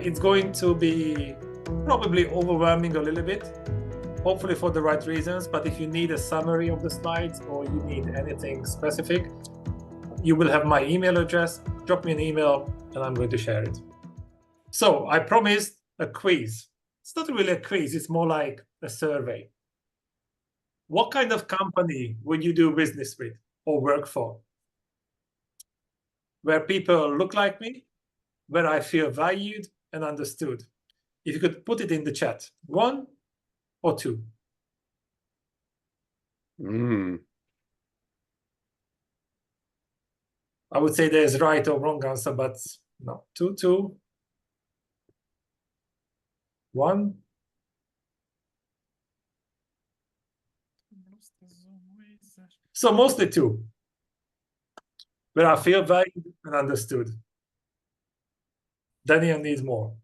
It's going to be probably overwhelming a little bit, hopefully for the right reasons. But if you need a summary of the slides or you need anything specific, you will have my email address. Drop me an email and I'm going to share it. So I promised a quiz. It's not really a quiz, it's more like a survey. What kind of company would you do business with or work for? Where people look like me, where I feel valued and understood. If you could put it in the chat, 1 or 2. I would say there's right or wrong answer, but no. 2, 2, 1. So mostly 2. Where I feel valued and understood. Daniel needs more.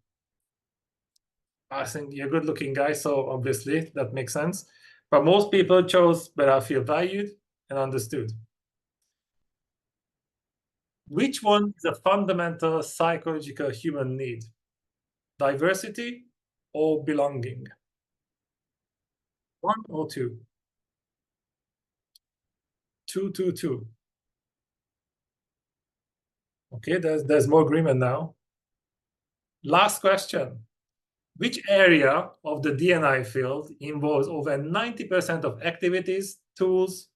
I think you're a good-looking guy, so obviously that makes sense. But most people chose where I feel valued and understood. Which one is a fundamental psychological human need? Diversity or belonging? 1 or 2? 2, 2, 2. Okay, there's more agreement now. Last question. Which area of the D&I field involves over 90% of activities, tools,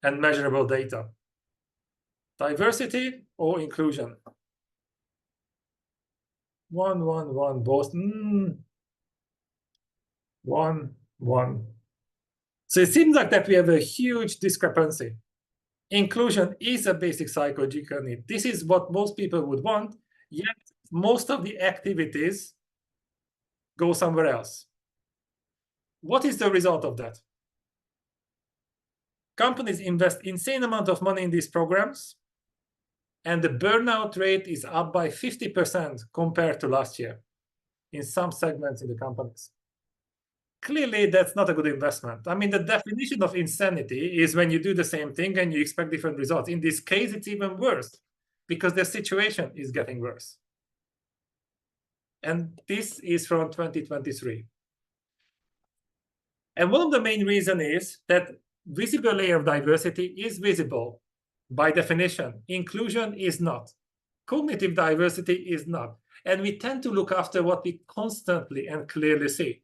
and measurable data? Diversity or inclusion? 1, 1, 1, both. 1, 1. So it seems like that we have a huge discrepancy. Inclusion is a basic psychological need. This is what most people would want, yet most of the activities go somewhere else. What is the result of that? Companies invest insane amount of money in these programs, and the burnout rate is up by 50% compared to last year in some segments in the companies. Clearly, that's not a good investment. I mean, the definition of insanity is when you do the same thing and you expect different results. In this case, it's even worse because the situation is getting worse. And this is from 2023. And one of the main reasons is that visible layer of diversity is visible by definition. Inclusion is not. Cognitive diversity is not. And we tend to look after what we constantly and clearly see.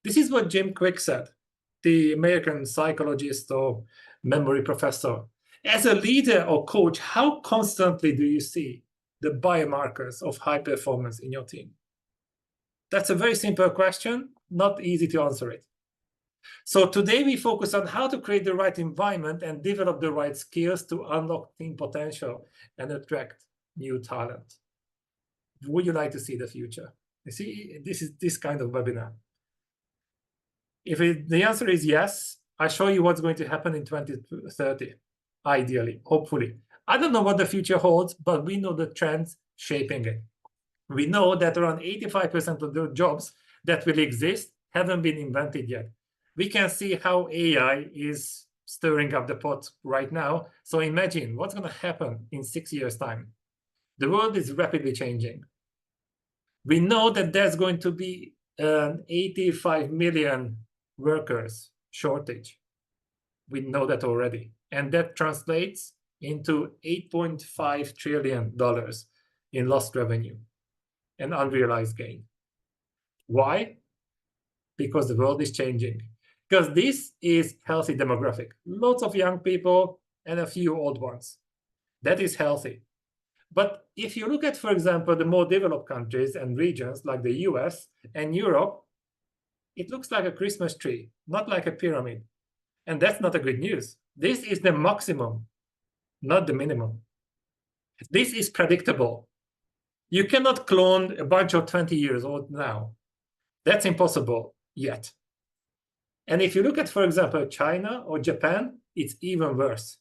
This is what Jim Quick said, the American psychologist or memory professor. As a leader or coach, how constantly do you see the biomarkers of high performance in your team? That's a very simple question, not easy to answer it. So today we focus on how to create the right environment and develop the right skills to unlock team potential and attract new talent. Would you like to see the future? You see, this is this kind of webinar. If the answer is yes, I show you what's going to happen in 2030, ideally, hopefully. I don't know what the future holds, but we know the trends shaping it. We know that around 85% of the jobs that will exist haven't been invented yet. We can see how AI is stirring up the pot right now. So imagine what's going to happen in 6 years' time. The world is rapidly changing. We know that there's going to be an 85 million workers shortage. We know that already. And that translates into $8.5 trillion in lost revenue and unrealized gain. Why? Because the world is changing. Because this is healthy demographic. Lots of young people and a few old ones. That is healthy. But if you look at, for example, the more developed countries and regions like the US and Europe, it looks like a Christmas tree, not like a pyramid. And that's not a good news. This is the maximum, not the minimum. This is predictable. You cannot clone a bunch of 20 years old now. That's impossible yet. And if you look at, for example, China or Japan, it's even worse.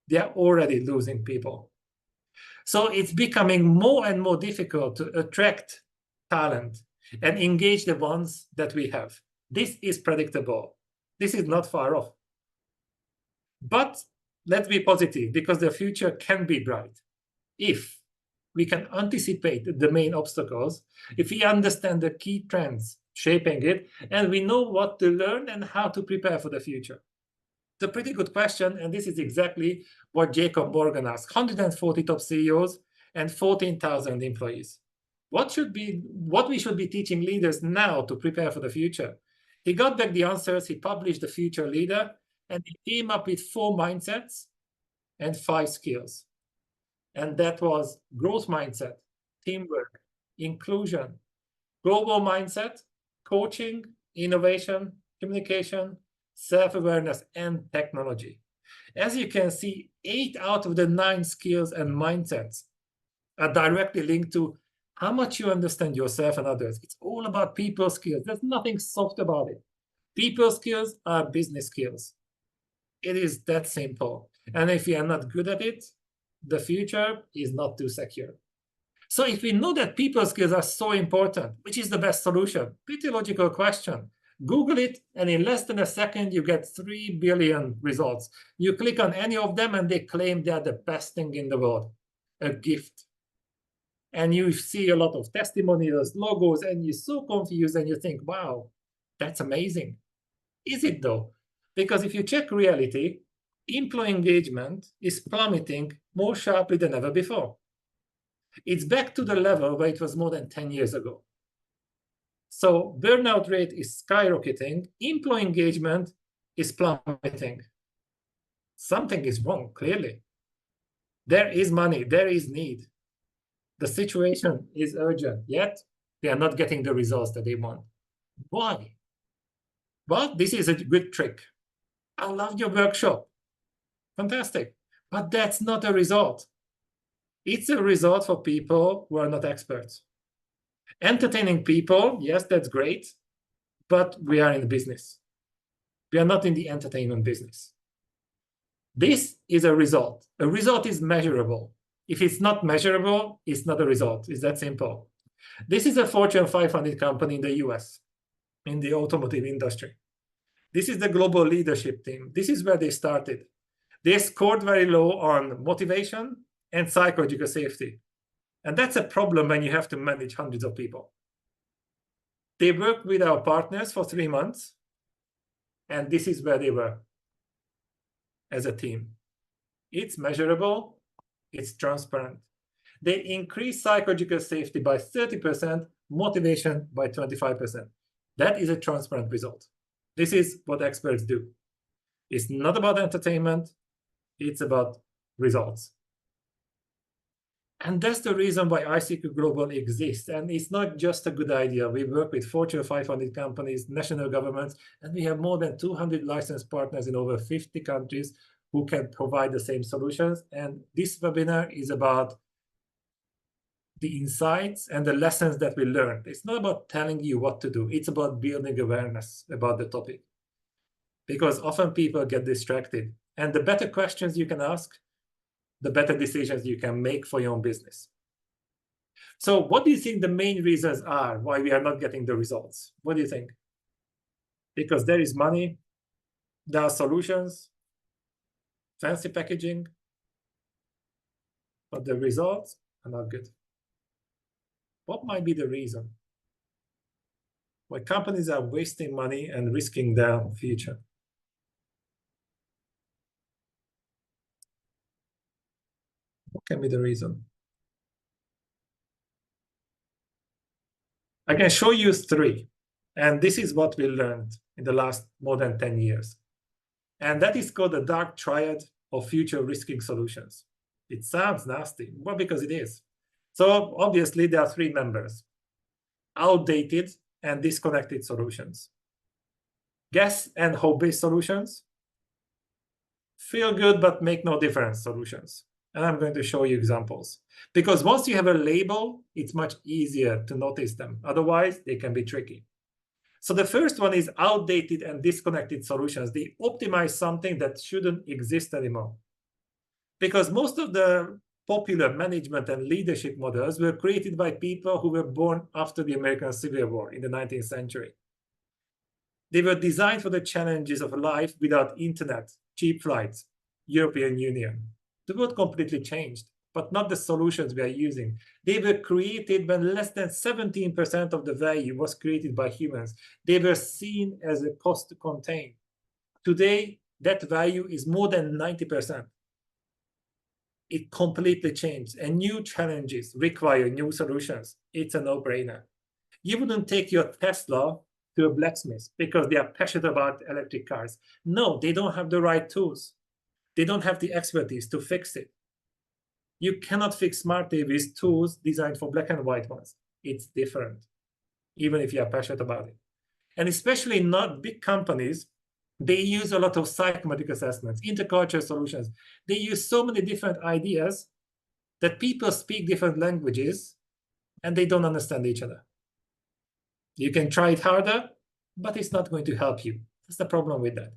They are already losing people. So it's becoming more and more difficult to attract talent and engage the ones that we have. This is predictable. This is not far off. But let's be positive because the future can be bright if we can anticipate the main obstacles, if we understand the key trends shaping it, and we know what to learn and how to prepare for the future. It's a pretty good question, and this is exactly what Jacob Morgan asked. 140 top CEOs and 14,000 employees. What we should be teaching leaders now to prepare for the future? He got back the answers. He published The Future Leader, and he came up with 4 mindsets and 5 skills. And that was growth mindset, teamwork, inclusion, global mindset, coaching, innovation, communication, self-awareness, and technology. As you can see, 8 out of the 9 skills and mindsets are directly linked to how much you understand yourself and others. It's all about people skills. There's nothing soft about it. People skills are business skills. It is that simple. And if you are not good at it, the future is not too secure. So if we know that people skills are so important, which is the best solution? Pretty logical question. Google it, and in less than a second, you get 3 billion results. You click on any of them, and they claim they're the best thing in the world, a gift. And you see a lot of testimonials, logos, and you're so confused, and you think, wow, that's amazing. Is it though? Because if you check reality, employee engagement is plummeting more sharply than ever before. It's back to the level where it was more than 10 years ago. So burnout rate is skyrocketing. Employee engagement is plummeting. Something is wrong, clearly. There is money, there is need. The situation is urgent, yet they are not getting the results that they want. Why? Well, this is a good trick. I love your workshop. Fantastic. But that's not a result. It's a result for people who are not experts. Entertaining people, yes, that's great, but we are in the business. We are not in the entertainment business. This is a result. A result is measurable. If it's not measurable, it's not a result. It's that simple. This is a Fortune 500 company in the US, in the automotive industry. This is the global leadership team. This is where they started. They scored very low on motivation and psychological safety. And that's a problem when you have to manage hundreds of people. They worked with our partners for 3 months, and this is where they were as a team. It's measurable, it's transparent. They increased psychological safety by 30%, motivation by 25%. That is a transparent result. This is what experts do. It's not about entertainment, it's about results. And that's the reason why ICQ Global exists. And it's not just a good idea. We work with Fortune 500 companies, national governments, and we have more than 200 licensed partners in over 50 countries who can provide the same solutions. And this webinar is about the insights and the lessons that we learned. It's not about telling you what to do. It's about building awareness about the topic. Because often people get distracted. And the better questions you can ask, the better decisions you can make for your own business. So what do you think the main reasons are why we are not getting the results? What do you think? Because there is money, there are solutions, fancy packaging, but the results are not good. What might be the reason why companies are wasting money and risking their future? What can be the reason? I can show you 3. And this is what we learned in the last more than 10 years. And that is called the dark triad of future risking solutions. It sounds nasty, well, because it is. So obviously there are 3 members: outdated and disconnected solutions, guess and hope-based solutions, feel good but make no difference solutions. And I'm going to show you examples. Because once you have a label, it's much easier to notice them. Otherwise, they can be tricky. So the first one is outdated and disconnected solutions. They optimize something that shouldn't exist anymore. Because most of the popular management and leadership models were created by people who were born after the American Civil War in the 19th century. They were designed for the challenges of life without internet, cheap flights, European Union. The world completely changed. but not the solutions we are using. They were created when less than 17% of the value was created by humans. They were seen as a cost to contain. Today, that value is more than 90%. It completely changed, and new challenges require new solutions. It's a no-brainer. You wouldn't take your Tesla to a blacksmith because they are passionate about electric cars. No, they don't have the right tools. They don't have the expertise to fix it. You cannot fix smart TVs tools designed for black and white ones. It's different, even if you are passionate about it. And especially not big companies, they use a lot of psychometric assessments, intercultural solutions. They use so many different ideas that people speak different languages and they don't understand each other. You can try it harder, but it's not going to help you. That's the problem with that.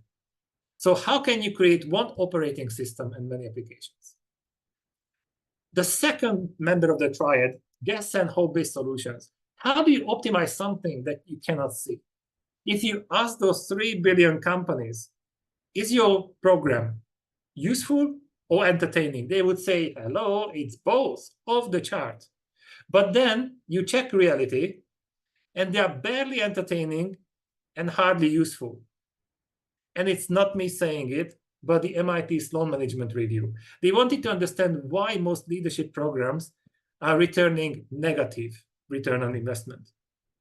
So how can you create one operating system and many applications? The second member of the triad, guess and hope-based solutions. How do you optimize something that you cannot see? If you ask those 3 billion companies, is your program useful or entertaining? They would say, hello, it's both, off the chart. But then you check reality, and they are barely entertaining and hardly useful. And it's not me saying it, but the MIT Sloan Management Review. They wanted to understand why most leadership programs are returning negative return on investment.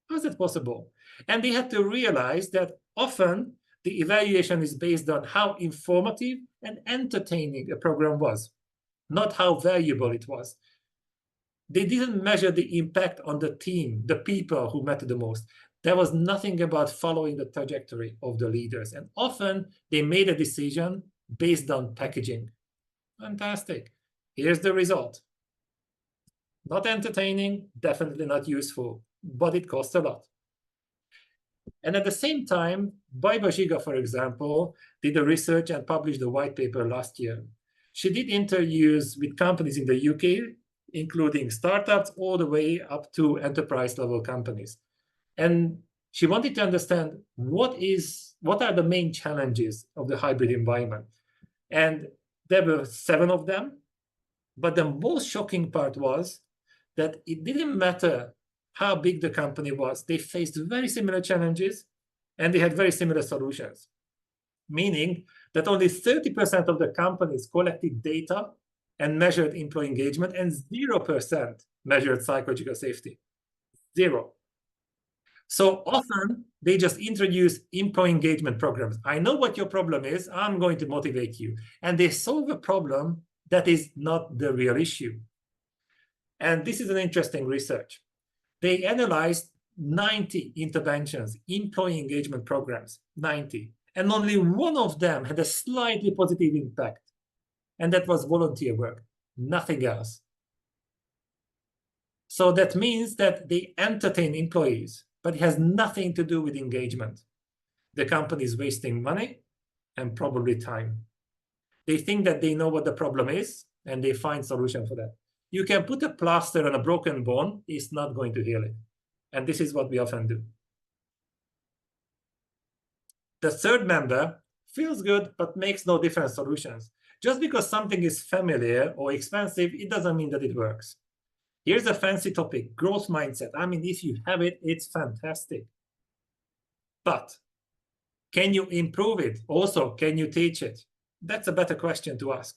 How is that possible? And they had to realize that often the evaluation is based on how informative and entertaining a program was, not how valuable it was. They didn't measure the impact on the team, the people who mattered the most. There was nothing about following the trajectory of the leaders. And often they made a decision based on packaging. Fantastic. Here's the result. Not entertaining, definitely not useful, but it costs a lot. And at the same time, Baiba Giga, for example, did the research and published a white paper last year. She did interviews with companies in the UK, including startups all the way up to enterprise-level companies. And she wanted to understand what are the main challenges of the hybrid environment. And there were 7 of them. But the most shocking part was that it didn't matter how big the company was. They faced very similar challenges, and they had very similar solutions, meaning that only 30% of the companies collected data and measured employee engagement, and 0% measured psychological safety. 0. So often, they just introduce employee engagement programs. I know what your problem is. I'm going to motivate you. And they solve a problem that is not the real issue. And this is an interesting research. They analyzed 90 interventions, employee engagement programs, 90. And only one of them had a slightly positive impact. And that was volunteer work, nothing else. So that means that they entertain employees, but it has nothing to do with engagement. The company is wasting money and probably time. They think that they know what the problem is, and they find solution for that. You can put a plaster on a broken bone, it's not going to heal it. And this is what we often do. The third member feels good, but makes no different solutions. Just because something is familiar or expensive, it doesn't mean that it works. Here's a fancy topic, growth mindset. I mean, if you have it, it's fantastic. But can you improve it? Also, can you teach it? That's a better question to ask.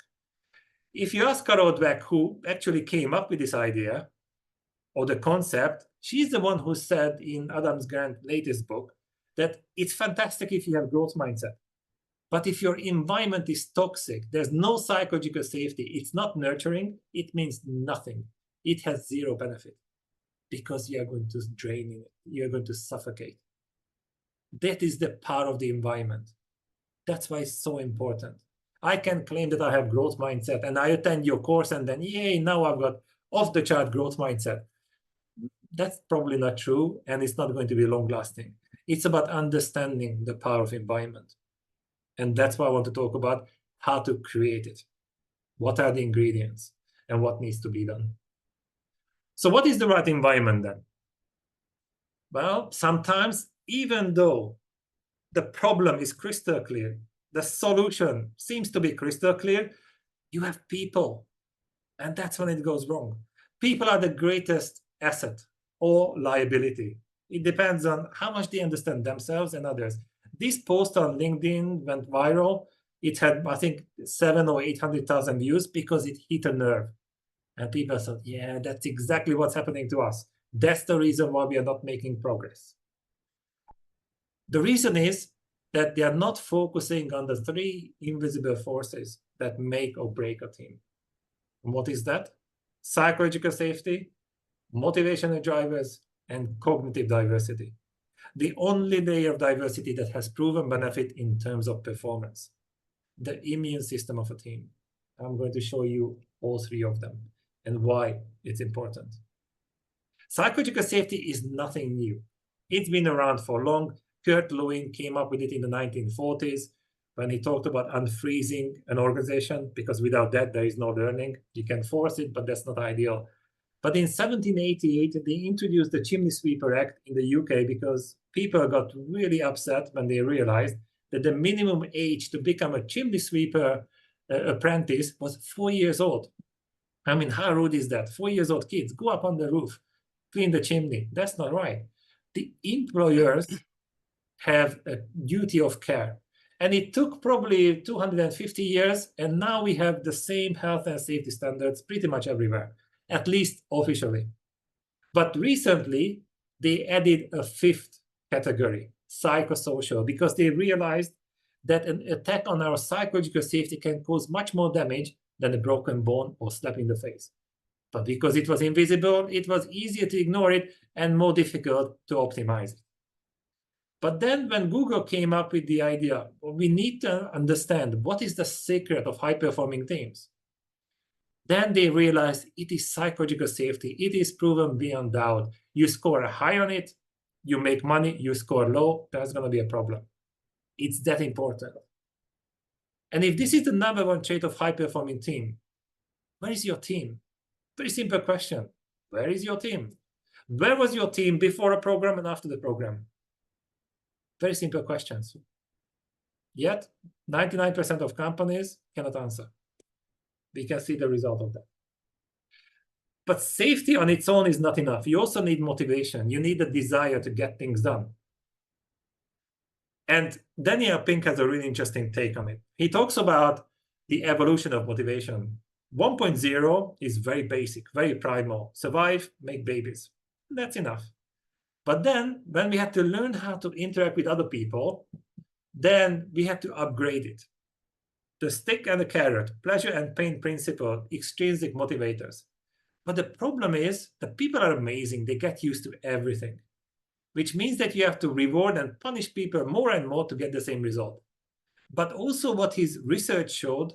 If you ask Carol Dweck, who actually came up with this idea or the concept, she's the one who said in Adam Grant's latest book that it's fantastic if you have growth mindset. But if your environment is toxic, there's no psychological safety, it's not nurturing, it means nothing. It has 0 benefit because you are going to drain it. You're going to suffocate. That is the power of the environment. That's why it's so important. I can claim that I have growth mindset and I attend your course and then, yay, now I've got off-the-chart growth mindset. That's probably not true, and it's not going to be long-lasting. It's about understanding the power of environment. And that's why I want to talk about how to create it. What are the ingredients and what needs to be done? So what is the right environment then? Well, sometimes even though the problem is crystal clear, the solution seems to be crystal clear, you have people. And that's when it goes wrong. People are the greatest asset or liability. It depends on how much they understand themselves and others. This post on LinkedIn went viral. It had, I think, 700,000 or 800,000 views because it hit a nerve. And people thought, yeah, that's exactly what's happening to us. That's the reason why we are not making progress. The reason is that they are not focusing on the three invisible forces that make or break a team. And what is that? Psychological safety, motivational drivers, and cognitive diversity. The only layer of diversity that has proven benefit in terms of performance. The immune system of a team. I'm going to show you all three of them and why it's important. Psychological safety is nothing new. It's been around for long. Kurt Lewin came up with it in the 1940s when he talked about unfreezing an organization, because without that, there is no learning. You can force it, but that's not ideal. But in 1788, they introduced the Chimney Sweeper Act in the UK because people got really upset when they realized that the minimum age to become a chimney sweeper apprentice was 4 years old. I mean, how rude is that? 4 years old kids, go up on the roof, clean the chimney. That's not right. The employers have a duty of care. And it took probably 250 years, and now we have the same health and safety standards pretty much everywhere, at least officially. But recently, they added a fifth category, psychosocial, because they realized that an attack on our psychological safety can cause much more damage than a broken bone or slap in the face. But because it was invisible, it was easier to ignore it and more difficult to optimize it. But then when Google came up with the idea, we need to understand what is the secret of high-performing teams. Then they realized it is psychological safety. It is proven beyond doubt. You score high on it, you make money, you score low, there's going to be a problem. It's that important. And if this is the number one trait of high-performing team, where is your team? Very simple question. Where is your team? Where was your team before a program and after the program? Very simple questions. Yet, 99% of companies cannot answer. We can see the result of that. But safety on its own is not enough. You also need motivation. You need a desire to get things done. And Daniel Pink has a really interesting take on it. He talks about the evolution of motivation. 1.0 is very basic, very primal. Survive, make babies. That's enough. But then when we had to learn how to interact with other people, then we had to upgrade it. The stick and the carrot, pleasure and pain principle, extrinsic motivators. But the problem is that people are amazing. They get used to everything, which means that you have to reward and punish people more and more to get the same result. But also what his research showed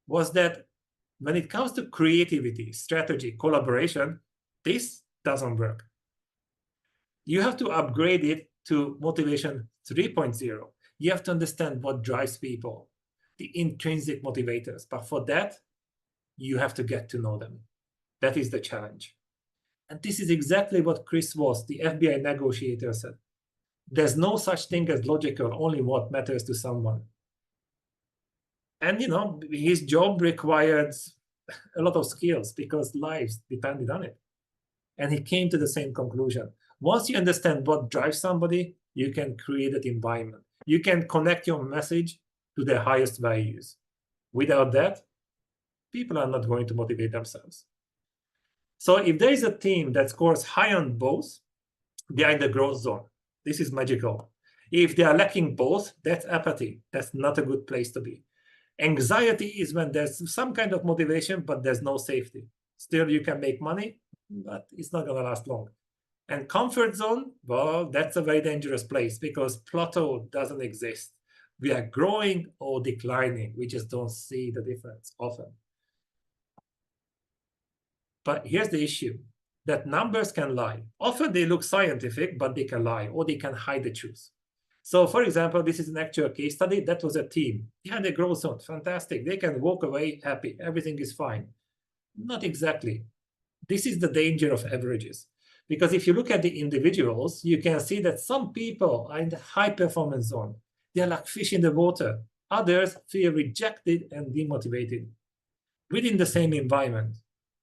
was that when it comes to creativity, strategy, collaboration, this doesn't work. You have to upgrade it to motivation 3.0. You have to understand what drives people, the intrinsic motivators. But for that, you have to get to know them. That is the challenge. And this is exactly what Chris Voss, the FBI negotiator, said. There's no such thing as logical, only what matters to someone. And, his job required a lot of skills because lives depended on it. And he came to the same conclusion. Once you understand what drives somebody, you can create that environment. You can connect your message to their highest values. Without that, people are not going to motivate themselves. So if there is a team that scores high on both, they are in the growth zone. This is magical. If they are lacking both, that's apathy. That's not a good place to be. Anxiety is when there's some kind of motivation, but there's no safety. Still, you can make money, but it's not going to last long. And comfort zone, well, that's a very dangerous place because plateau doesn't exist. We are growing or declining. We just don't see the difference often. But here's the issue, that numbers can lie. Often they look scientific, but they can lie or they can hide the truth. So for example, this is an actual case study. That was a team. Yeah, they grow zone, fantastic. They can walk away happy. Everything is fine. Not exactly. This is the danger of averages. Because if you look at the individuals, you can see that some people are in the high performance zone. They're like fish in the water. Others feel rejected and demotivated within the same environment.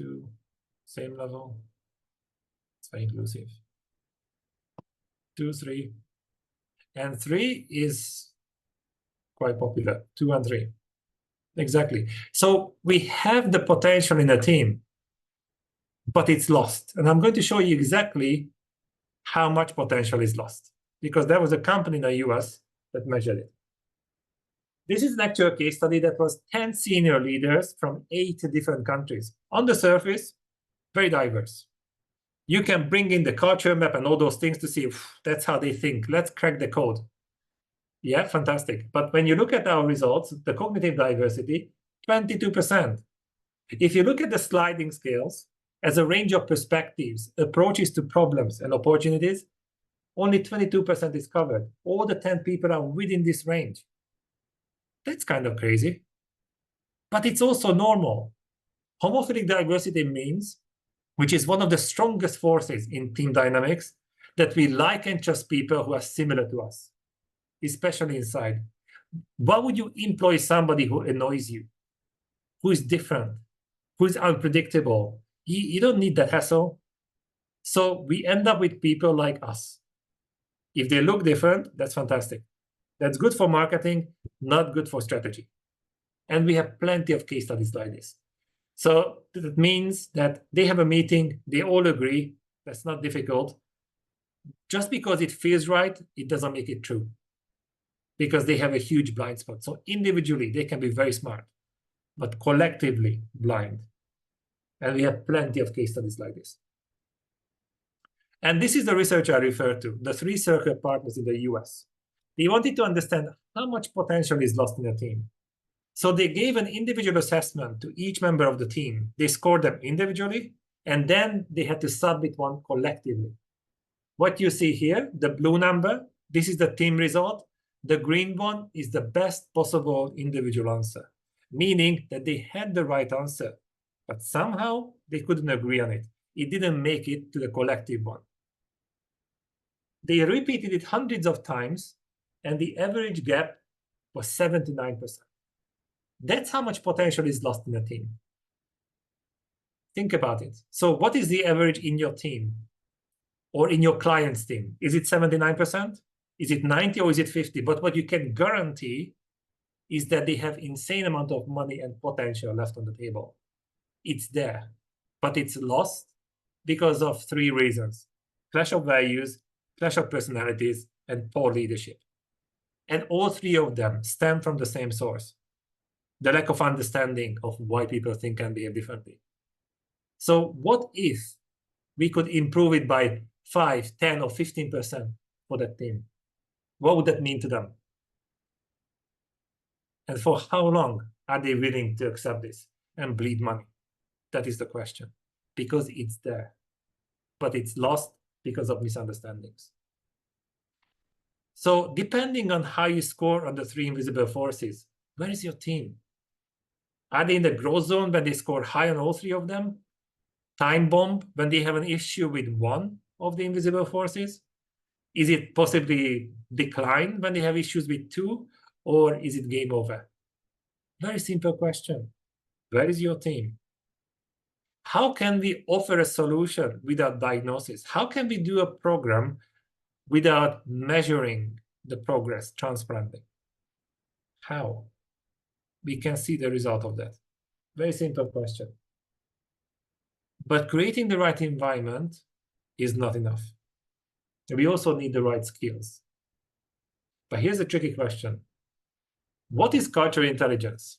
2, same level. It's very inclusive. 2, 3. And 3 is quite popular, 2 and 3. Exactly. So we have the potential in a team, but it's lost. And I'm going to show you exactly how much potential is lost, because there was a company in the US that measured it. This is an actual case study that was 10 senior leaders from 8 different countries. On the surface, very diverse. You can bring in the culture map and all those things to see, that's how they think. Let's crack the code. Yeah, fantastic. But when you look at our results, the cognitive diversity, 22%. If you look at the sliding scales as a range of perspectives, approaches to problems and opportunities, only 22% is covered. All the 10 people are within this range. That's kind of crazy. But it's also normal. Homophilic diversity means, which is one of the strongest forces in team dynamics, that we like and trust people who are similar to us, especially inside. Why would you employ somebody who annoys you, who is different, who is unpredictable? You don't need that hassle. So we end up with people like us. If they look different, that's fantastic. That's good for marketing, not good for strategy. And we have plenty of case studies like this. So that means that they have a meeting, they all agree, that's not difficult. Just because it feels right, it doesn't make it true, because they have a huge blind spot. So individually, they can be very smart, but collectively blind. And we have plenty of case studies like this. And this is the research I referred to, the 3 circle partners in the US. They wanted to understand how much potential is lost in a team. So they gave an individual assessment to each member of the team. They scored them individually, and then they had to submit one collectively. What you see here, the blue number, this is the team result. The green one is the best possible individual answer, meaning that they had the right answer, but somehow they couldn't agree on it. It didn't make it to the collective one. They repeated it hundreds of times, and the average gap was 79%. That's how much potential is lost in a team. Think about it. So what is the average in your team or in your client's team? Is it 79%? Is it 90 or is it 50? But what you can guarantee is that they have insane amount of money and potential left on the table. It's there, but it's lost because of 3 reasons: clash of values, clash of personalities, and poor leadership. And all 3 of them stem from the same source: the lack of understanding of why people think and behave differently. So what if we could improve it by 5, 10, or 15% for that team? What would that mean to them? And for how long are they willing to accept this and bleed money? That is the question. Because it's there, but it's lost because of misunderstandings. So depending on how you score on the 3 invisible forces, where is your team? Are they in the growth zone when they score high on all 3 of them? Time bomb when they have an issue with one of the invisible forces? Is it possibly decline when they have issues with 2? Or is it game over? Very simple question. Where is your team? How can we offer a solution without diagnosis? How can we do a program without measuring the progress transparently? How? We can see the result of that. Very simple question. But creating the right environment is not enough. We also need the right skills. But here's a tricky question. What is cultural intelligence?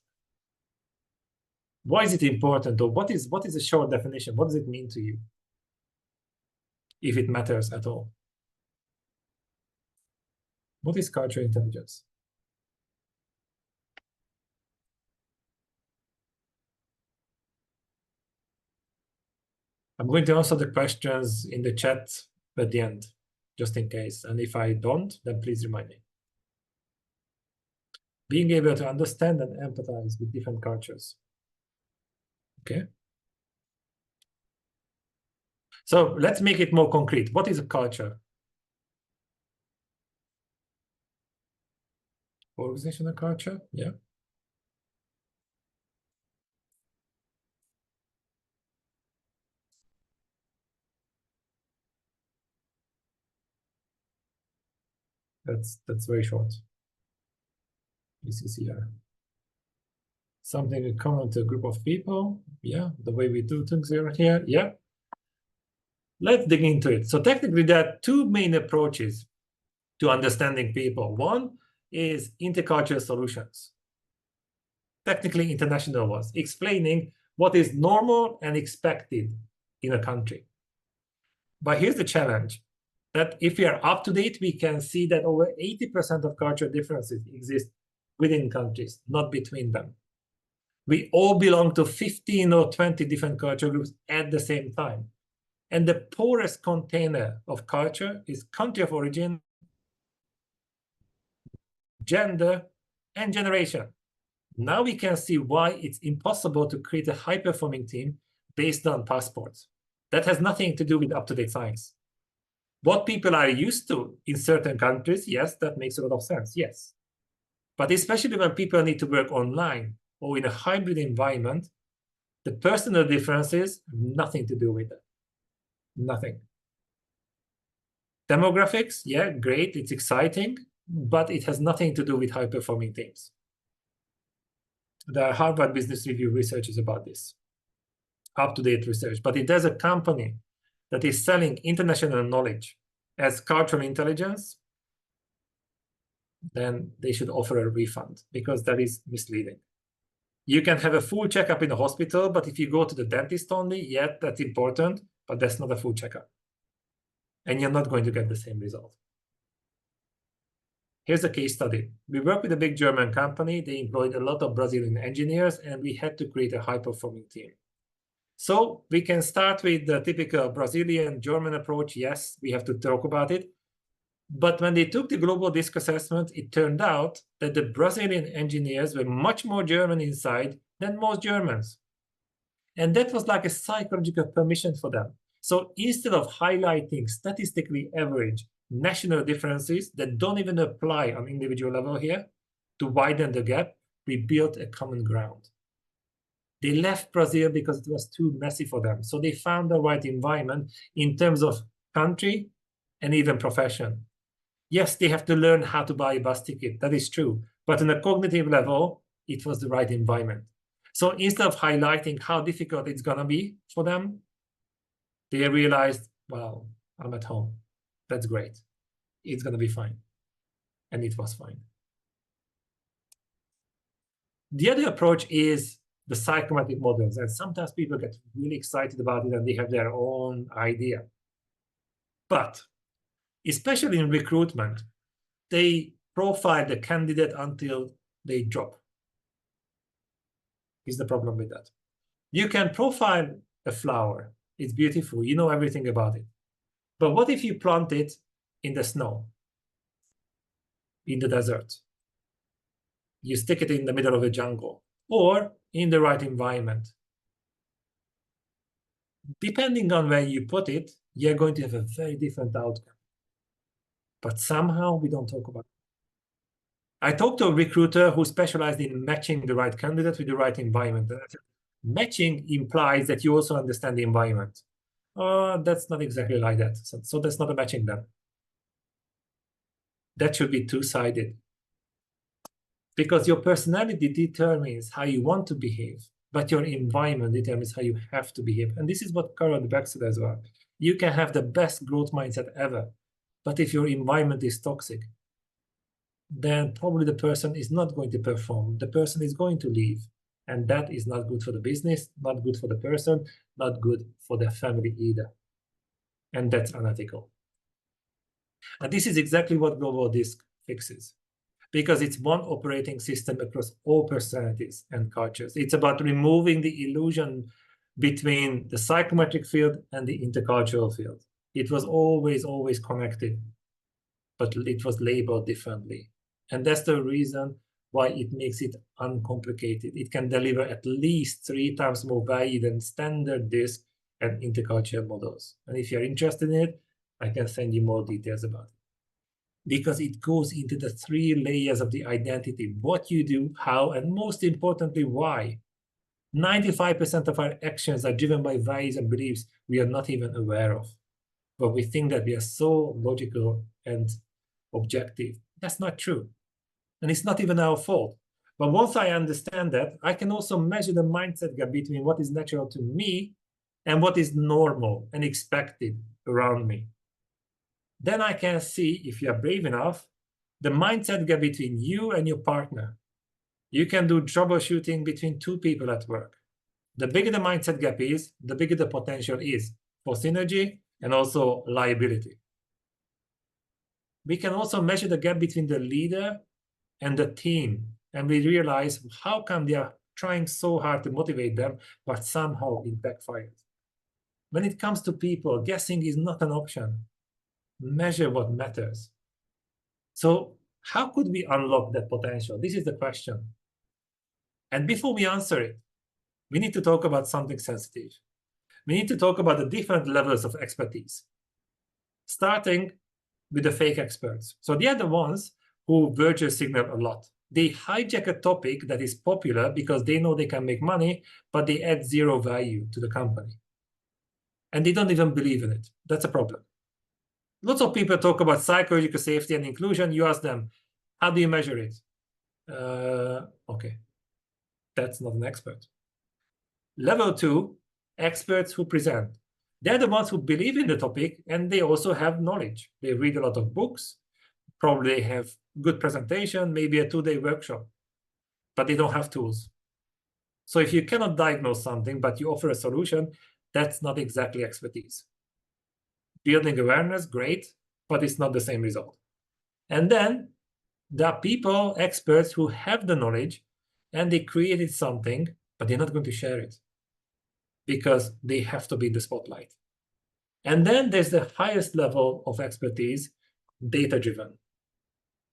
Why is it important? Or what is a short definition? What does it mean to you? If it matters at all. What is cultural intelligence? I'm going to answer the questions in the chat at the end, just in case. And if I don't, then please remind me. Being able to understand and empathize with different cultures. Okay. So let's make it more concrete. What is a culture? Organizational culture, yeah. That's very short. This is here. Something common to a group of people. Yeah, the way we do things here. Yeah. Let's dig into it. So technically, there are two main approaches to understanding people. One is intercultural solutions. Technically, international ones, explaining what is normal and expected in a country. But here's the challenge, that if we are up to date, we can see that over 80% of cultural differences exist within countries, not between them. We all belong to 15 or 20 different cultural groups at the same time. And the poorest container of culture is country of origin, gender, and generation. Now we can see why it's impossible to create a high-performing team based on passports. That has nothing to do with up-to-date science. What people are used to in certain countries, yes, that makes a lot of sense, yes. But especially when people need to work online or in a hybrid environment, the personal differences have nothing to do with that. Nothing. Demographics, yeah, great, it's exciting, but it has nothing to do with high-performing teams. There are Harvard Business Review researches about this, up-to-date research, but if there's a company that is selling international knowledge as cultural intelligence, then they should offer a refund, because that is misleading. You can have a full checkup in a hospital, but if you go to the dentist only, yeah, that's important, but that's not a full checkup. And you're not going to get the same result. Here's a case study. We work with a big German company. They employed a lot of Brazilian engineers, and we had to create a high-performing team. So we can start with the typical Brazilian-German approach. Yes, we have to talk about it. But when they took the global disc assessment, it turned out that the Brazilian engineers were much more German inside than most Germans. And that was like a psychological permission for them. So instead of highlighting statistically average national differences that don't even apply on individual level here, to widen the gap, we built a common ground. They left Brazil because it was too messy for them. So they found the right environment in terms of country and even profession. Yes, they have to learn how to buy a bus ticket. That is true. But on a cognitive level, it was the right environment. So instead of highlighting how difficult it's going to be for them, they realized, well, I'm at home. That's great. It's going to be fine. And it was fine. The other approach is the psychometric models. And sometimes people get really excited about it and they have their own idea. But especially in recruitment, they profile the candidate until they drop. Is the problem with that? You can profile a flower. It's beautiful. You know everything about it. But what if you plant it in the snow, in the desert? You stick it in the middle of a jungle or in the right environment. Depending on where you put it, you're going to have a very different outcome. But somehow we don't talk about it. I talked to a recruiter who specialized in matching the right candidate with the right environment. Matching implies that you also understand the environment. That's not exactly like that. So that's not a matching then. That should be two-sided. Because your personality determines how you want to behave, but your environment determines how you have to behave. And this is what Carol Dweck said as well. You can have the best growth mindset ever, but if your environment is toxic, then probably the person is not going to perform. The person is going to leave. And that is not good for the business, not good for the person, not good for their family either. And that's unethical. And this is exactly what Global Disc fixes, because it's one operating system across all personalities and cultures. It's about removing the illusion between the psychometric field and the intercultural field. It was always connected, but it was labeled differently. And that's the reason why it makes it uncomplicated. It can deliver at least 3 times more value than standard disc and intercultural models. And if you're interested in it, I can send you more details about it. Because it goes into the 3 layers of the identity: what you do, how, and most importantly, why. 95% of our actions are driven by values and beliefs we are not even aware of. But we think that we are so logical and objective. That's not true. And it's not even our fault. But once I understand that, I can also measure the mindset gap between what is natural to me and what is normal and expected around me. Then I can see, if you are brave enough, the mindset gap between you and your partner. You can do troubleshooting between two people at work. The bigger the mindset gap is, the bigger the potential is for synergy and also liability. We can also measure the gap between the leader and the team, and we realize how come they are trying so hard to motivate them, but somehow it backfires. When it comes to people, guessing is not an option. Measure what matters. So how could we unlock that potential? This is the question. And before we answer it, we need to talk about something sensitive. We need to talk about the different levels of expertise, starting with the fake experts. So they are the ones who virtue signal a lot. They hijack a topic that is popular because they know they can make money, but they add zero value to the company. And they don't even believe in it. That's a problem. Lots of people talk about psychological safety and inclusion. You ask them, how do you measure it? Okay, that's not an expert. Level 2, experts who present. They're the ones who believe in the topic, and they also have knowledge. They read a lot of books, probably have good presentation, maybe a 2-day workshop, but they don't have tools. So if you cannot diagnose something, but you offer a solution, that's not exactly expertise. Building awareness, great, but it's not the same result. And then there are people, experts, who have the knowledge, and they created something, but they're not going to share it because they have to be in the spotlight. And then there's the highest level of expertise, data-driven.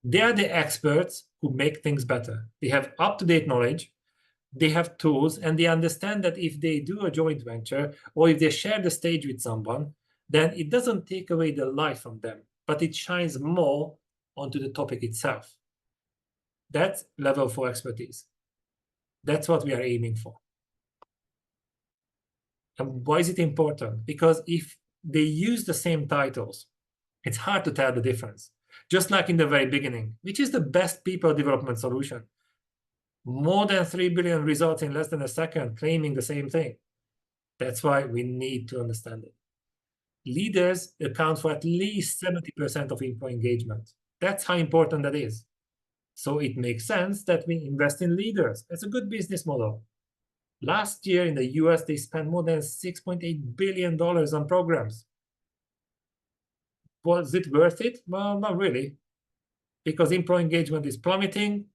They are the experts who make things better. They have up-to-date knowledge, they have tools, and they understand that if they do a joint venture or if they share the stage with someone, then it doesn't take away the light from them, but it shines more onto the topic itself. That's level 4 expertise. That's what we are aiming for. And why is it important? Because if they use the same titles, it's hard to tell the difference. Just like in the very beginning, which is the best people development solution? More than 3 billion results in less than a second, claiming the same thing. That's why we need to understand it. Leaders account for at least 70% of employee engagement. That's how important that is. So it makes sense that we invest in leaders. It's a good business model. Last year in the US, they spent more than $6.8 billion on programs. Was it worth it? Well, not really, because employee engagement is plummeting,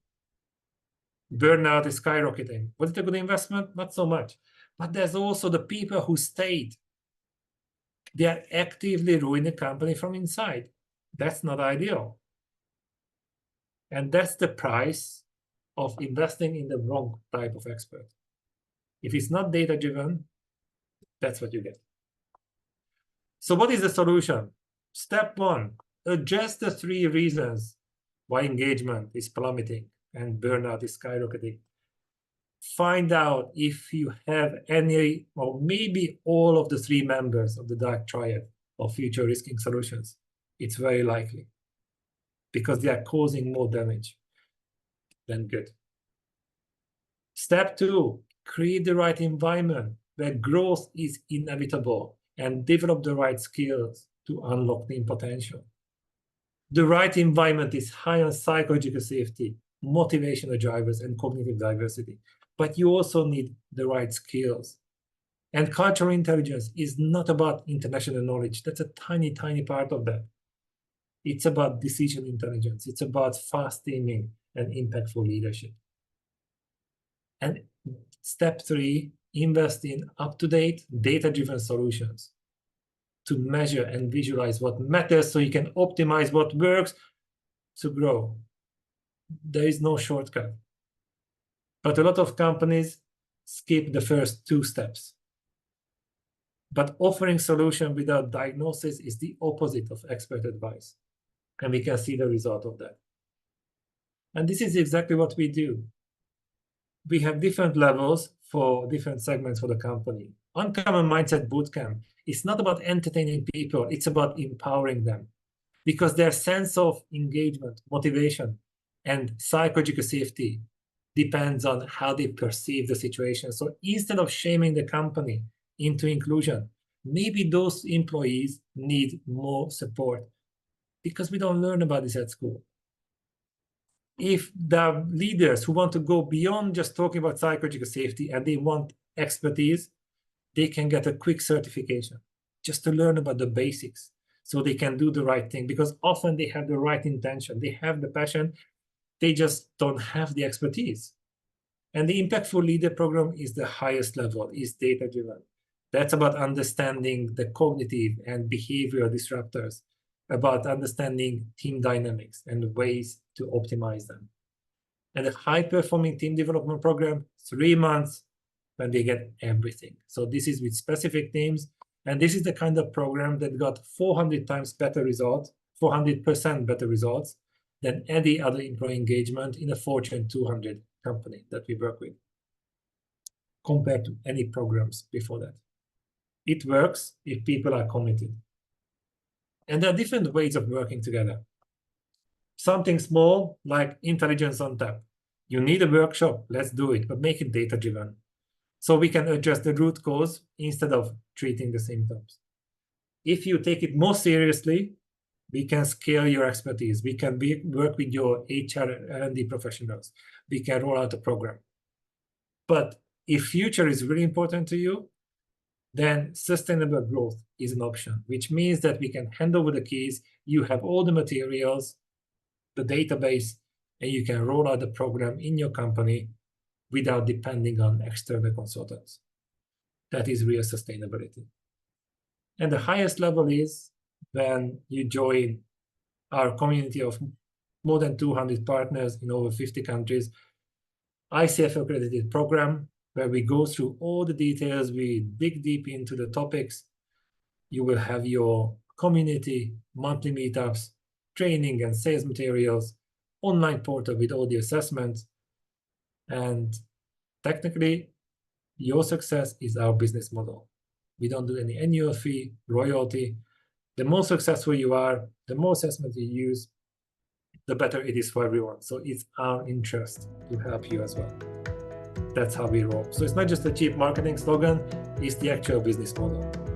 burnout is skyrocketing. Was it a good investment? Not so much. But there's also the people who stayed. They are actively ruining the company from inside. That's not ideal. And that's the price of investing in the wrong type of expert. If it's not data-driven, that's what you get. So what is the solution? Step 1, address the 3 reasons why engagement is plummeting and burnout is skyrocketing. Find out if you have any or maybe all of the 3 members of the dark triad of future risking solutions. It's very likely because they are causing more damage than good. Step 2, create the right environment where growth is inevitable and develop the right skills to unlock the potential. The right environment is high on psychological safety, motivational drivers, and cognitive diversity. But you also need the right skills. And cultural intelligence is not about international knowledge. That's a tiny, tiny part of that. It's about decision intelligence. It's about fast teaming and impactful leadership. And step 3, invest in up-to-date, data-driven solutions to measure and visualize what matters so you can optimize what works to grow. There is no shortcut. But a lot of companies skip the first 2 steps. But offering solution without diagnosis is the opposite of expert advice. And we can see the result of that. And this is exactly what we do. We have different levels for different segments for the company. Uncommon Mindset Bootcamp is not about entertaining people, it's about empowering them. because their sense of engagement, motivation, and psychological safety depends on how they perceive the situation. So instead of shaming the company into inclusion, maybe those employees need more support because we don't learn about this at school. If the leaders who want to go beyond just talking about psychological safety and they want expertise, they can get a quick certification just to learn about the basics so they can do the right thing, because often they have the right intention, they have the passion, they just don't have the expertise. And the Impactful Leader program is the highest level, is data-driven. That's about understanding the cognitive and behavioral disruptors, about understanding team dynamics and ways to optimize them. And a high-performing team development program, 3 months, when they get everything. So this is with specific teams, and this is the kind of program that got 400 times better results, 400% better results than any other employee engagement in a Fortune 200 company that we work with, compared to any programs before that. It works if people are committed. And there are different ways of working together. Something small, like intelligence on tap. You need a workshop, let's do it, but make it data-driven. So we can address the root cause instead of treating the symptoms. If you take it more seriously, we can scale your expertise. We can work with your HR and R&D professionals. We can roll out a program. But if future is really important to you, then sustainable growth is an option, which means that we can hand over the keys. You have all the materials, the database, and you can roll out the program in your company without depending on external consultants. That is real sustainability. And the highest level is when you join our community of more than 200 partners in over 50 countries, ICF accredited program, where we go through all the details, we dig deep into the topics. You will have your community, monthly meetups, training and sales materials, online portal with all the assessments. And technically, your success is our business model. We don't do any annual fee, royalty. The more successful you are, the more assessment you use, the better it is for everyone. So it's our interest to help you as well. That's how we roll. So it's not just a cheap marketing slogan, it's the actual business model.